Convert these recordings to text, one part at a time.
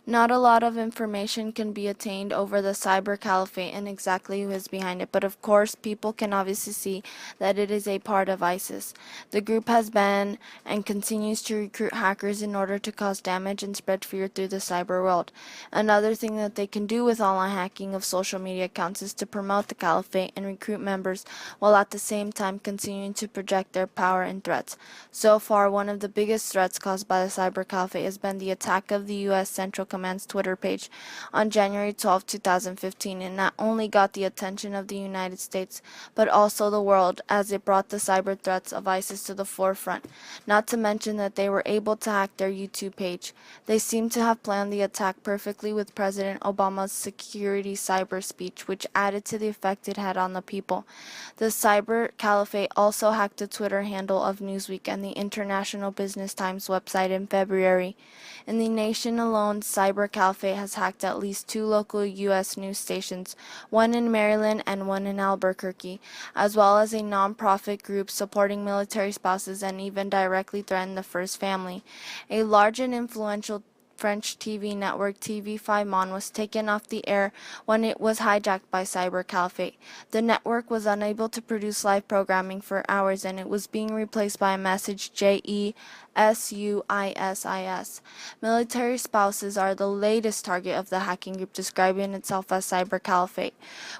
Not a lot of information can be attained over the CyberCaliphate and exactly who is behind it, but of course people can obviously see that it is a part of ISIS. The group has been and continues to recruit hackers in order to cause damage and spread fear through the cyber world. Another thing that they can do with online hacking of social media accounts is to promote the caliphate and recruit members while at the same time continuing to project their power and threats. So far, one of the biggest threats caused by the CyberCaliphate has been the attack of the U.S. Central Command's Twitter page on January 12, 2015, and not only got the attention of the United States, but also the world, as it brought the cyber threats of ISIS to the forefront, not to mention that they were able to hack their YouTube page. They seem to have planned the attack perfectly with President Obama's security cyber speech, which added to the effect it had on the people. The Cyber Caliphate also hacked the Twitter handle of Newsweek and the International Business Times website in February. In the nation alone, Cyber Caliphate has hacked at least 2 local U.S. news stations, one in Maryland and one in Albuquerque, as well as a non-profit group supporting military spouses and even directly threatened the first family. A large and influential French TV network TV5 Mon was taken off the air when it was hijacked by Cyber Caliphate. The network was unable to produce live programming for hours and it was being replaced by a message JESUISIS. Military spouses are the latest target of the hacking group, describing itself as Cyber Caliphate,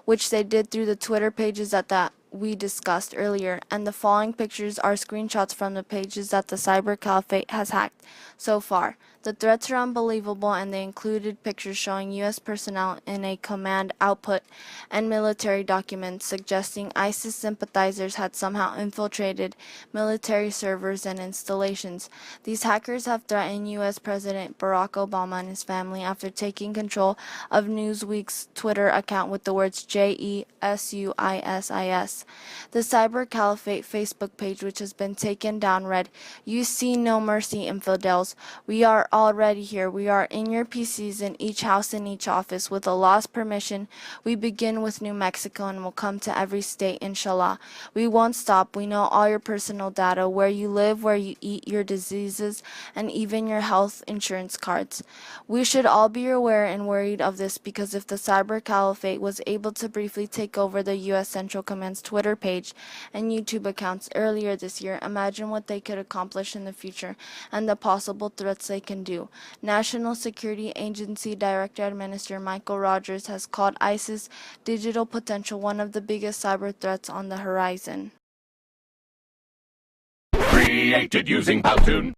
which they did through the Twitter pages that we discussed earlier, and the following pictures are screenshots from the pages that the Cyber Caliphate has hacked so far. The threats are unbelievable, and they included pictures showing U.S. personnel in a command output and military documents suggesting ISIS sympathizers had somehow infiltrated military servers and installations. These hackers have threatened U.S. President Barack Obama and his family after taking control of Newsweek's Twitter account with the words JESUISIS. The Cyber Caliphate Facebook page, which has been taken down, read, "You see no mercy, infidels. We are already here. We are in your PCs in each house and each office. With Allah's permission, we begin with New Mexico and will come to every state, inshallah. We won't stop. We know all your personal data, where you live, where you eat, your diseases, and even your health insurance cards. We should all be aware and worried of this because if the Cyber Caliphate was able to briefly take over the U.S. Central Command's Twitter page and YouTube accounts earlier this year, imagine what they could accomplish in the future and the possible threats they can do." National Security Agency Director Administrator Michael Rogers has called ISIS digital potential one of the biggest cyber threats on the horizon. Created using Powtoon.